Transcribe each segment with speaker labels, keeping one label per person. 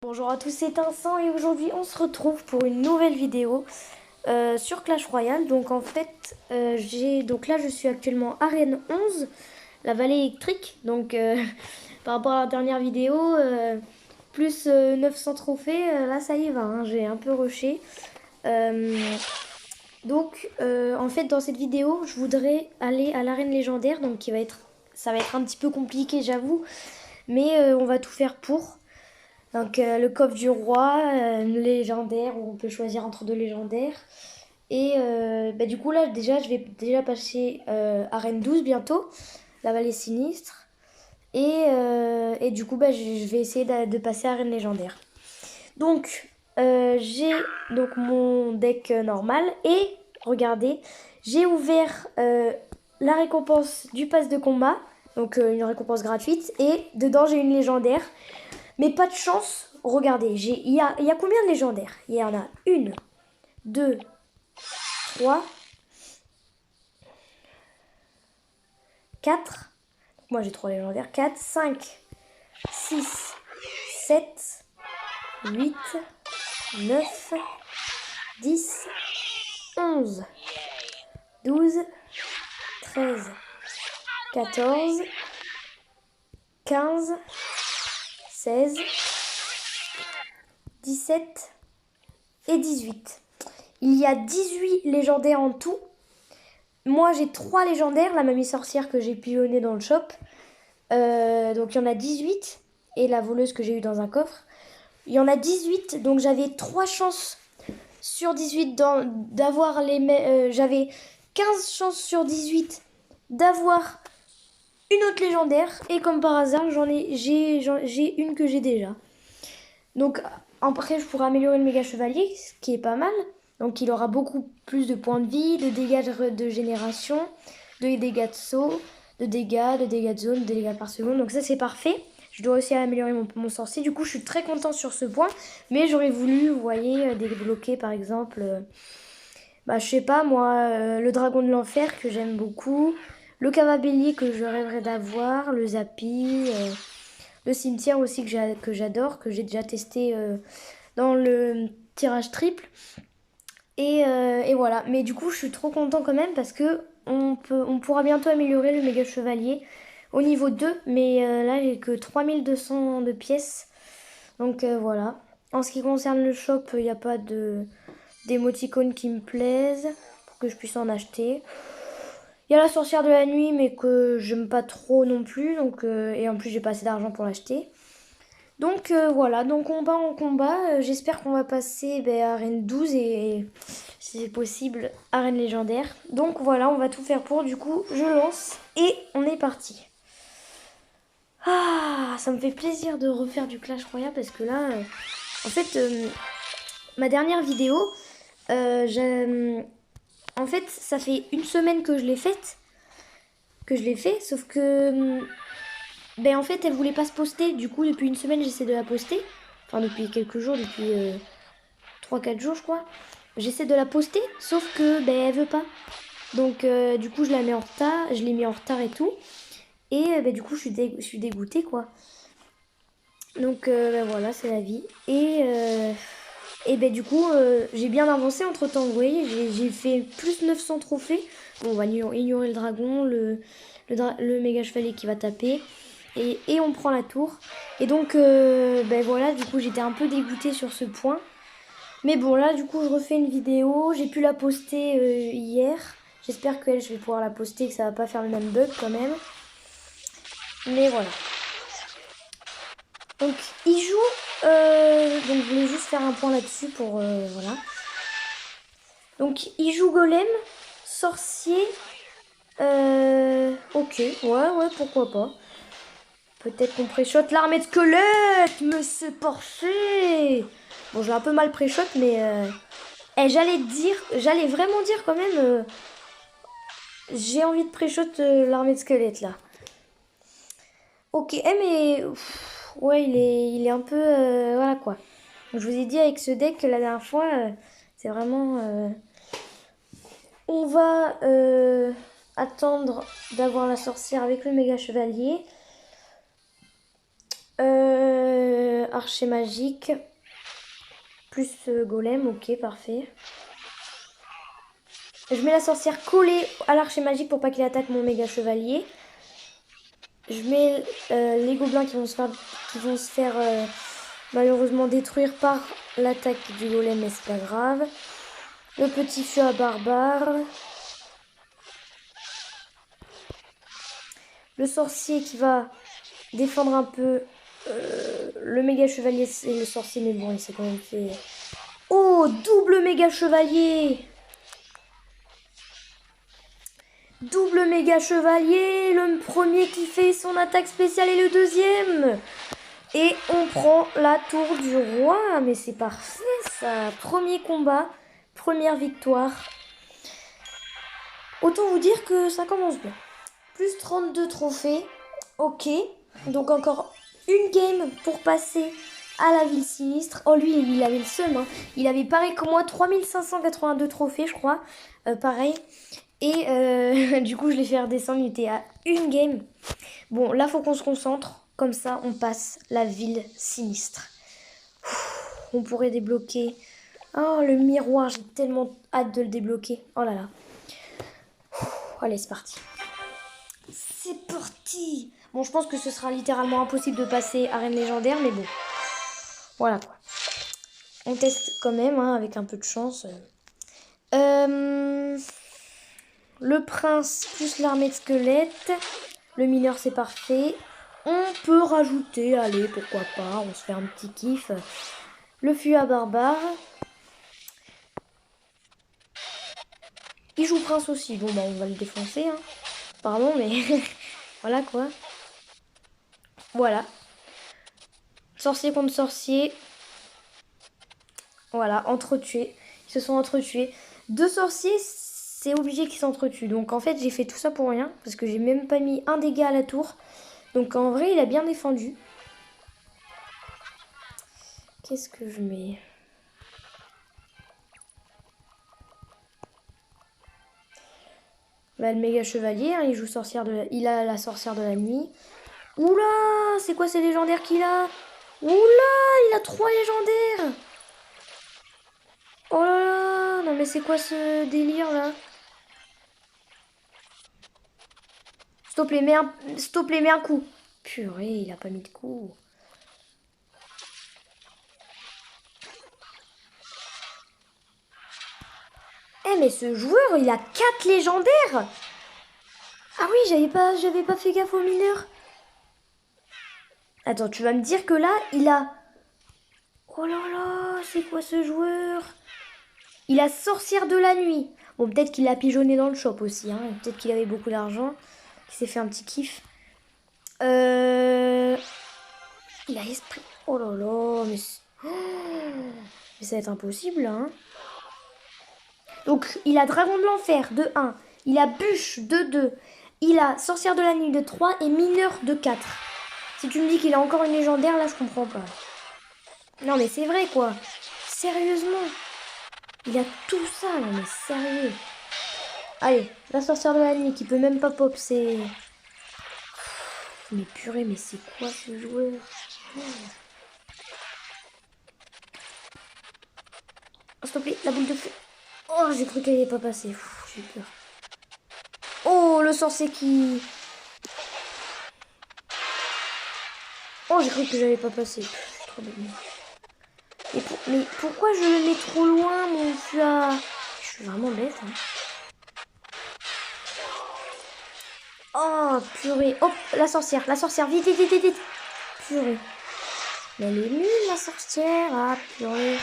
Speaker 1: Bonjour à tous, c'est Vincent et aujourd'hui on se retrouve pour une nouvelle vidéo sur Clash Royale. Donc en fait, là je suis actuellement Arène 11, la vallée électrique. Donc par rapport à la dernière vidéo, plus 900 trophées, là ça y va, hein, j'ai un peu rushé. En fait dans cette vidéo, je voudrais aller à l'arène légendaire, donc ça va être un petit peu compliqué j'avoue, mais on va tout faire pour. Donc le coffre du roi, légendaire, où on peut choisir entre deux légendaires. Et du coup là déjà je vais déjà passer Arène 12 bientôt, la vallée sinistre. Et du coup je vais essayer de passer Arène légendaire. Donc j'ai donc mon deck normal et regardez, j'ai ouvert la récompense du pass de combat, donc une récompense gratuite, et dedans j'ai une légendaire. Mais pas de chance, regardez, il y a combien de légendaires? Il y en a une, deux, trois, quatre. Moi j'ai trois légendaires. 4, 5, 6, 7, 8, 9, 10, 11, 12, 13, 14, 15, 16, 17 et 18. Il y a 18 légendaires en tout. Moi j'ai 3 légendaires, la mamie sorcière que j'ai pillonnée dans le shop. Donc il y en a 18. Et la voleuse que j'ai eue dans un coffre. Il y en a 18, donc j'avais 3 chances sur 18 d'avoir j'avais 15 chances sur 18 d'avoir une autre légendaire. Et comme par hasard, j'ai une que j'ai déjà. Donc après, je pourrais améliorer le méga chevalier, ce qui est pas mal. Donc il aura beaucoup plus de points de vie, de dégâts de génération, de dégâts de saut, de dégâts de zone, de dégâts par seconde. Donc ça c'est parfait. Je dois aussi améliorer mon sorcier. Du coup je suis très content sur ce point. Mais j'aurais voulu, vous voyez, débloquer par exemple, je sais pas moi, le dragon de l'enfer que j'aime beaucoup. Le cavabellier que je rêverais d'avoir, le Zappy, le cimetière aussi que j'adore, que j'ai déjà testé dans le tirage triple. Et voilà. Mais du coup, je suis trop content quand même parce que on pourra bientôt améliorer le méga chevalier au niveau 2. Mais là, j'ai que 3200 de pièces. Donc voilà. En ce qui concerne le shop, il n'y a pas d'émoticônes qui me plaisent pour que je puisse en acheter. Il y a la sorcière de la nuit, mais que j'aime pas trop non plus. Et en plus, j'ai pas assez d'argent pour l'acheter. Donc voilà, donc on bat en combat. J'espère qu'on va passer Arène 12 et si c'est possible Arène légendaire. Donc voilà, on va tout faire pour. Du coup, je lance et on est parti. Ah, ça me fait plaisir de refaire du Clash Royale parce que là, en fait, ma dernière vidéo, en fait, ça fait une semaine que je l'ai faite, sauf que en fait, elle voulait pas se poster. Du coup, depuis une semaine, j'essaie de la poster. Enfin, depuis quelques jours, depuis 3-4 jours, je crois. J'essaie de la poster, sauf que elle veut pas. Donc, du coup, je la mets en retard. Je l'ai mis en retard et tout. Et du coup, je suis dégoûtée, quoi. Donc, voilà, c'est la vie. Et du coup, j'ai bien avancé entre temps. Vous voyez, j'ai fait plus 900 trophées. Bon, on va ignorer le dragon, le méga chevalier qui va taper. Et on prend la tour. Et donc, voilà, du coup, j'étais un peu dégoûtée sur ce point. Mais bon, là, du coup, je refais une vidéo. J'ai pu la poster hier. J'espère que je vais pouvoir la poster et que ça va pas faire le même bug quand même. Mais voilà. Donc, il joue... donc, je voulais juste faire un point là-dessus pour... voilà. Donc, il joue golem, sorcier... ok, ouais, pourquoi pas. Peut-être qu'on pré-shot l'armée de squelettes, mais c'est parfait. Bon, j'ai un peu mal pré-shot, mais... j'allais vraiment dire quand même... j'ai envie de pré-shot l'armée de squelettes, là. Ok, mais... ouais, il est un peu... voilà, quoi. Donc, je vous ai dit avec ce deck, la dernière fois, c'est vraiment... on va attendre d'avoir la sorcière avec le méga chevalier. archer magique. Plus golem, ok, parfait. Je mets la sorcière collée à l'archer magique pour pas qu'il attaque mon méga chevalier. Je mets les gobelins qui vont se faire malheureusement détruire par l'attaque du golem, mais c'est pas grave. Le petit feu à barbare. Le sorcier qui va défendre un peu le méga chevalier et le sorcier, mais bon, il s'est quand même fait... Oh, double méga chevalier! Double méga chevalier, le premier qui fait son attaque spéciale et le deuxième. Et on prend la tour du roi, mais c'est parfait ça. Premier combat, première victoire. Autant vous dire que ça commence bien. Plus 32 trophées, ok. Donc encore une game pour passer à la ville sinistre. Oh lui, il avait le seum, hein. Il avait pareil que moi, 3582 trophées je crois, pareil. Et du coup, je l'ai fait redescendre, il était à une game. Bon, là, faut qu'on se concentre. Comme ça, on passe la ville sinistre. On pourrait débloquer... Oh, le miroir, j'ai tellement hâte de le débloquer. Oh là là. Allez, c'est parti. C'est parti. Bon, je pense que ce sera littéralement impossible de passer arène légendaire, mais bon. Voilà, quoi. On teste quand même, hein, avec un peu de chance. Le prince plus l'armée de squelettes. Le mineur, c'est parfait. On peut rajouter, allez, pourquoi pas, on se fait un petit kiff. Le fût à barbare. Il joue prince aussi. Bon, bah, on va le défoncer, hein. Pardon, mais voilà, quoi. Voilà. Sorcier contre sorcier. Voilà, entretués. Ils se sont entretués. Deux sorciers, c'est obligé qu'ils s'entretuent. Donc en fait, j'ai fait tout ça pour rien. Parce que j'ai même pas mis un dégât à la tour. Donc en vrai, il a bien défendu. Qu'est-ce que je mets? Bah, le méga chevalier, hein, il joue il a la sorcière de la nuit. Oula, c'est quoi ces légendaires qu'il a? Oula, il a 3 légendaires. Oh là là, non mais c'est quoi ce délire là? S'il te plaît, s'il te plaît, mets un coup. Purée, il a pas mis de coup. Eh mais ce joueur, il a 4 légendaires. Ah oui, j'avais pas fait gaffe aux mineurs. Attends, tu vas me dire que là, il a... Oh là là, c'est quoi ce joueur? Il a sorcière de la nuit. Bon, peut-être qu'il a pigeonné dans le shop aussi, hein. Peut-être qu'il avait beaucoup d'argent. Il s'est fait un petit kiff. Il a esprit. Oh là là, mais... Oh, mais ça va être impossible, hein. Donc, il a dragon de l'enfer de 1. Il a bûche de 2. Il a sorcière de la nuit de 3 et mineur de 4. Si tu me dis qu'il a encore une légendaire, là, je comprends pas. Non, mais c'est vrai, quoi. Sérieusement. Il a tout ça, non, mais sérieux. Allez, la sorcière de la nuit qui peut même pas pop, c'est... Mais purée, mais c'est quoi ce joueur? Oh, s'il te plaît, la boule de feu. Oh, j'ai cru qu'elle n'allait pas passer. J'ai peur. Oh, le sorcier qui... Oh, j'ai cru que j'allais pas passer. Je suis trop bête. Mais pourquoi je le mets trop loin, mon gars? Je suis vraiment bête, hein. Oh, purée. Hop, la sorcière, vite, vite, vite, vite. Purée. Mais elle est nulle, la sorcière. Ah, purée.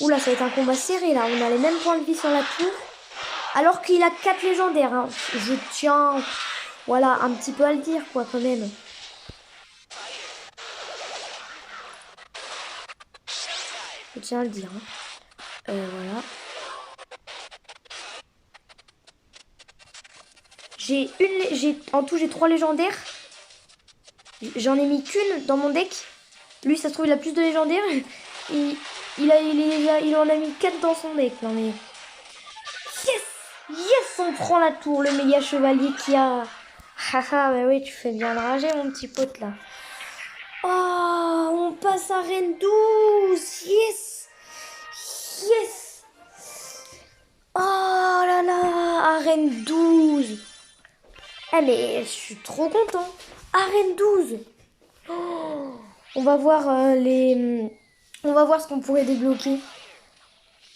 Speaker 1: Oula, ça va être un combat serré, là. On a les mêmes points de vie sur la tour. Alors qu'il a 4 légendaires, hein. Je tiens, voilà, un petit peu à le dire, quoi, quand même. Je tiens à le dire, hein. Voilà. En tout, j'ai 3 légendaires. J'en ai mis qu'une dans mon deck. Lui, ça se trouve, il a plus de légendaires. Il en a mis 4 dans son deck. Non mais... Yes! Yes! On prend la tour, le méga chevalier qui a... Haha, bah oui, tu fais bien rager, mon petit pote, là. Oh, on passe à Reine 12. Yes. Yes. Oh là là, Arène 12. Eh mais je suis trop content. Arène 12. Oh, on va voir On va voir ce qu'on pourrait débloquer.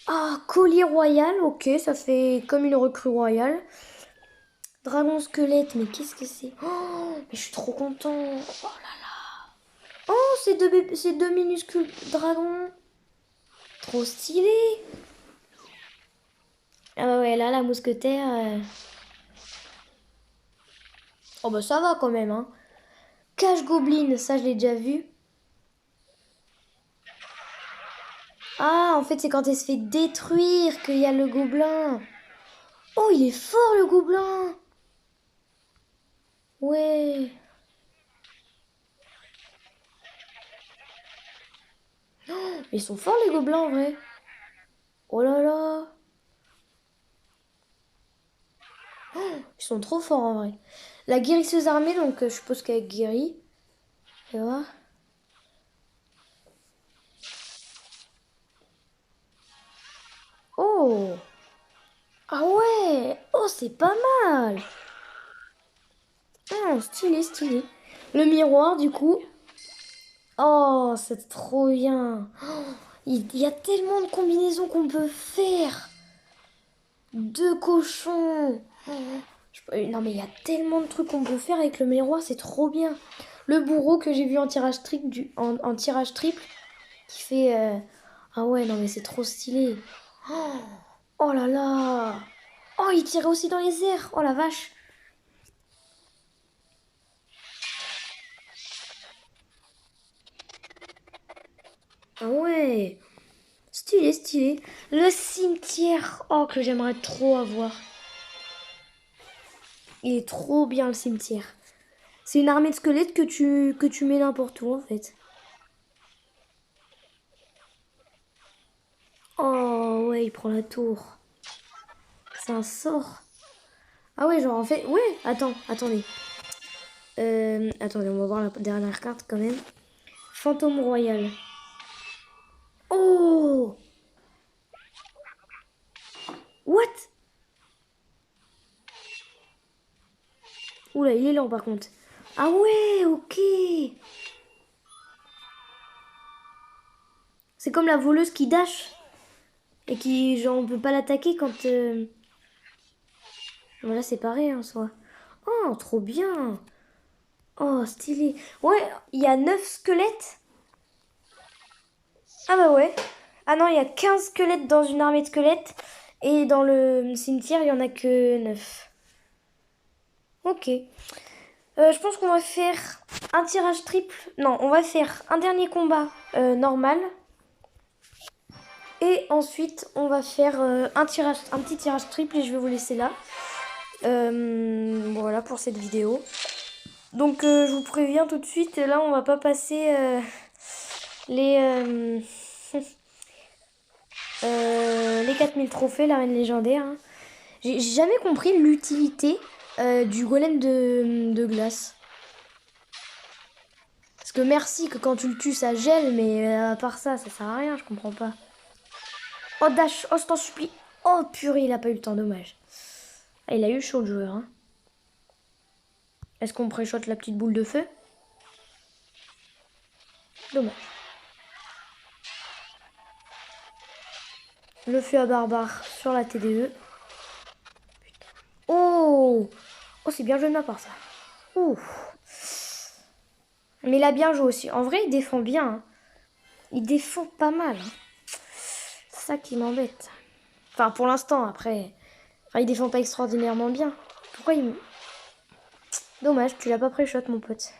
Speaker 1: Ah, collier royal, ok, ça fait comme une recrue royale. Dragon squelette, mais qu'est-ce que c'est? Oh, mais je suis trop content. Oh là là. Oh, ces deux minuscules dragons. Trop stylé. Ah bah ouais, là, la mousquetaire... Oh bah ça va quand même, hein. Cache Goblin, ça je l'ai déjà vu. Ah, en fait, c'est quand elle se fait détruire qu'il y a le gobelin. Oh, il est fort le gobelin. Ouais. Oh, ils sont forts les gobelins en vrai. Oh là là. Oh, ils sont trop forts en vrai. La guérisseuse armée, donc je suppose qu'elle guérit. Tu vois. Oh. Ah ouais. Oh, c'est pas mal. Oh, stylé, stylé. Le miroir, du coup. Oh, c'est trop bien. Oh, il y a tellement de combinaisons qu'on peut faire. Deux cochons. Oh, non, mais il y a tellement de trucs qu'on peut faire avec le miroir, c'est trop bien. Le bourreau que j'ai vu en tirage triple, en tirage triple qui fait... Ah ouais, non, mais c'est trop stylé. Oh, oh là là. Oh, il tirait aussi dans les airs. Oh la vache. Ah ouais. Stylé, stylé. Le cimetière. Oh, que j'aimerais trop avoir. Il est trop bien, le cimetière. C'est une armée de squelettes que tu mets n'importe où, en fait. Oh, ouais, il prend la tour. C'est un sort. Ah ouais, genre, en fait... Ouais, attendez. Attendez, on va voir la dernière carte, quand même. Fantôme royal. Oh! What? Oula, il est lent, par contre. Ah ouais, ok. C'est comme la voleuse qui dash. Et qui, genre, on peut pas l'attaquer quand... Voilà, c'est pareil, en soi. Oh, trop bien. Oh, stylé. Ouais, il y a 9 squelettes. Ah bah ouais. Ah non, il y a 15 squelettes dans une armée de squelettes. Et dans le cimetière, il y en a que 9. Ok. Je pense qu'on va faire un tirage triple. Non, on va faire un dernier combat normal. Et ensuite, on va faire un petit tirage triple et je vais vous laisser là. Voilà pour cette vidéo. Donc je vous préviens tout de suite, là on va pas passer les, les 4000 trophées, la reine légendaire. Hein. J'ai jamais compris l'utilité du golem de glace. Parce que merci que quand tu le tues ça gèle, mais à part ça, ça sert à rien, je comprends pas. Oh dash, oh je t'en supplie. Oh purée, il a pas eu le temps, dommage. Ah, il a eu chaud le joueur. Hein. Est-ce qu'on pré-shot la petite boule de feu? Dommage. Le feu à barbare sur la TDE. Putain. Oh! Oh, c'est bien joué de ma part ça. Ouh. Mais il a bien joué aussi. En vrai, il défend bien. Hein. Il défend pas mal. Hein. C'est ça qui m'embête. Enfin, pour l'instant, après. Enfin, il défend pas extraordinairement bien. Pourquoi il... Dommage, tu l'as pas pré-shot, mon pote.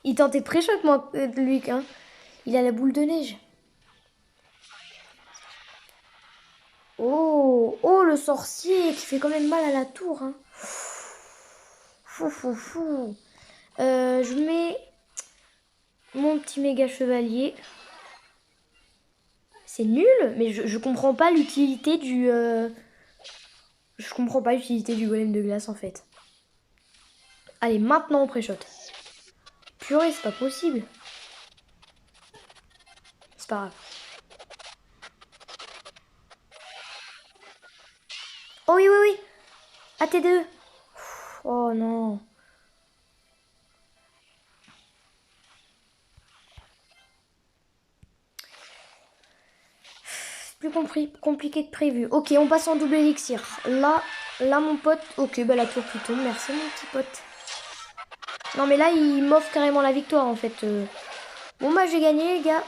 Speaker 1: Il tentait de pré-shot, moi, lui, hein. Il a la boule de neige. Oh, oh, le sorcier qui fait quand même mal à la tour. Hein. Fou, fou, fou. Je mets mon petit méga chevalier. C'est nul, mais je comprends pas l'utilité du... Je comprends pas l'utilité du golem de glace, en fait. Allez, maintenant on pré-shot. Purée, c'est pas possible. C'est pas grave. Oh oui, oui, oui. AT2. Oh non. Plus compliqué que prévu. Ok, on passe en double élixir. Là mon pote. Ok, bah la tour qui tombe. Merci mon petit pote. Non mais là il m'offre carrément la victoire en fait. Bon bah j'ai gagné les gars.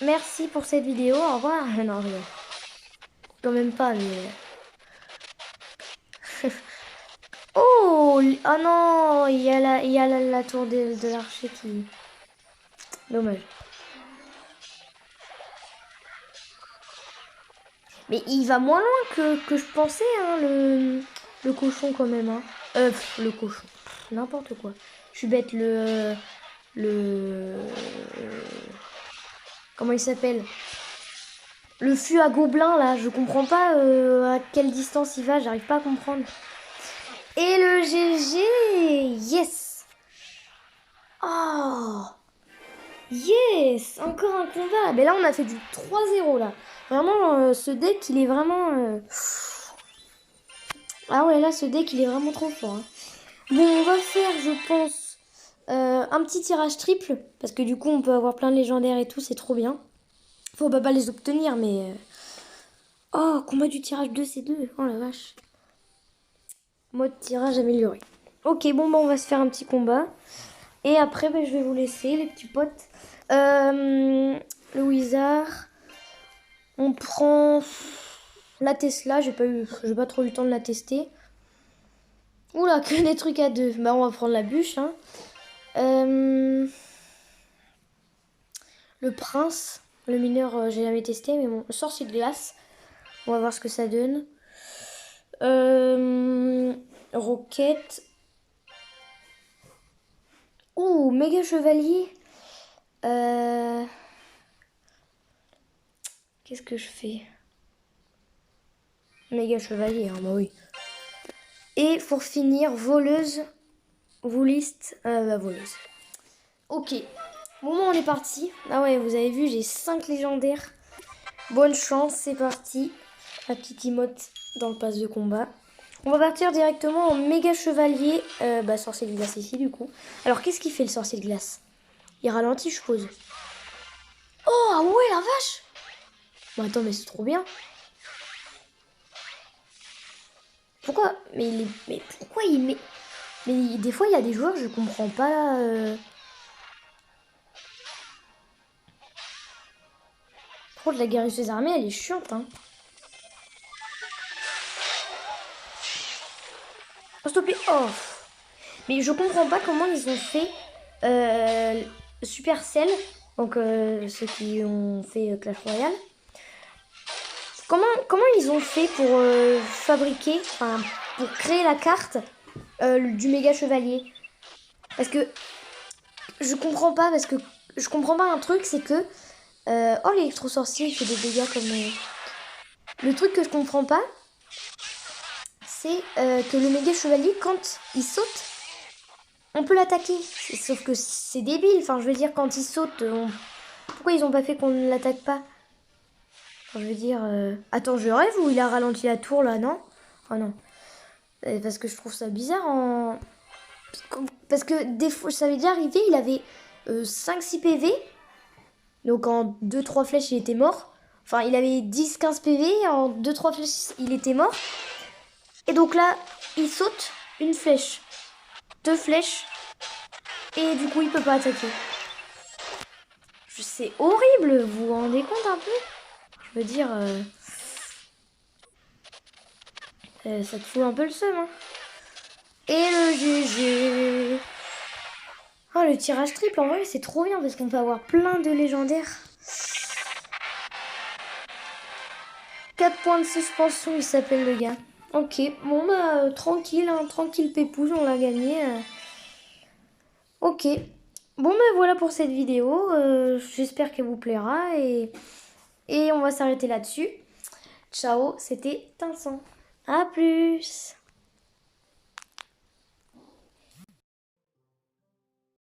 Speaker 1: Merci pour cette vidéo. Au revoir. Non rien. Quand même pas mais. Oh, oh non, il y a la tour de l'archer qui. Dommage. Mais il va moins loin que je pensais, hein, le cochon quand même. Hein. Le cochon. N'importe quoi. Je suis bête, le. Comment il s'appelle? Le fût à gobelins, là. Je comprends pas à quelle distance il va. J'arrive pas à comprendre. Et le GG! Yes! Oh! Yes! Encore un combat! Mais là, on a fait du 3-0, là. Vraiment, ce deck, il est vraiment... Ah ouais, là, ce deck, il est vraiment trop fort. Hein. Bon, on va faire, je pense, un petit tirage triple. Parce que du coup, on peut avoir plein de légendaires et tout, c'est trop bien. Faut pas les obtenir, mais... Oh, combat du tirage 2C2. Oh la vache. Mode tirage amélioré. Ok, bon, bah, on va se faire un petit combat. Et après, bah, je vais vous laisser, les petits potes. Le Wizard. On prend la Tesla. J'ai pas trop eu le temps de la tester. Oula, que des trucs à deux. Bah, on va prendre la bûche. Hein. Le prince. Le mineur, j'ai jamais testé. Mais bon, le sorcier de glace. On va voir ce que ça donne. Roquette. Ouh, méga chevalier. Qu'est-ce que je fais? Méga chevalier, hein, bah oui. Et pour finir, voleuse. Vouliste. La voleuse. Ok. Bon, on est parti. Ah ouais, vous avez vu, j'ai 5 légendaires. Bonne chance, c'est parti. La petite emote dans le pass de combat. On va partir directement en méga chevalier. Sorcier de glace ici, du coup. Alors, qu'est-ce qu'il fait le sorcier de glace? Il ralentit, je suppose. Oh, ah ouais, la vache! Bon, attends, mais c'est trop bien. Pourquoi? Mais pourquoi il met... Mais des fois, il y a des joueurs, je comprends pas... Par contre, la guérisseuse armée, elle est chiante, hein. Oh, s'il te plaît. Oh. Mais je comprends pas comment ils ont fait Supercell, donc ceux qui ont fait Clash Royale. Comment ils ont fait pour fabriquer, enfin pour créer la carte du méga chevalier? Parce que je comprends pas, un truc, c'est que oh, l'électro sorcier il fait des dégâts comme le truc que je comprends pas, c'est que le méga chevalier, quand il saute, on peut l'attaquer. Sauf que c'est débile. Enfin, je veux dire, quand il saute, pourquoi ils ont pas fait qu'on ne l'attaque pas? Enfin, je veux dire... Attends, je rêve ou il a ralenti la tour, là, non? Oh non. Parce que je trouve ça bizarre en... Parce que des fois, ça m'est déjà arrivé, il avait 5-6 PV. Donc en 2-3 flèches, il était mort. Enfin, il avait 10-15 PV. En 2-3 flèches, il était mort. Et donc là, il saute une flèche. 2 flèches. Et du coup, il peut pas attaquer. C'est horrible, vous vous rendez compte un peu? Je veux dire... ça te fout un peu le seum, hein. Et le GG. Oh, le tirage triple, en vrai, c'est trop bien parce qu'on peut avoir plein de légendaires. 4 points de suspension, il s'appelle le gars. Ok, bon bah tranquille, hein, tranquille pépouze, on l'a gagné. Ok, bon bah voilà pour cette vidéo, j'espère qu'elle vous plaira et on va s'arrêter là-dessus. Ciao, c'était Tinson. À plus.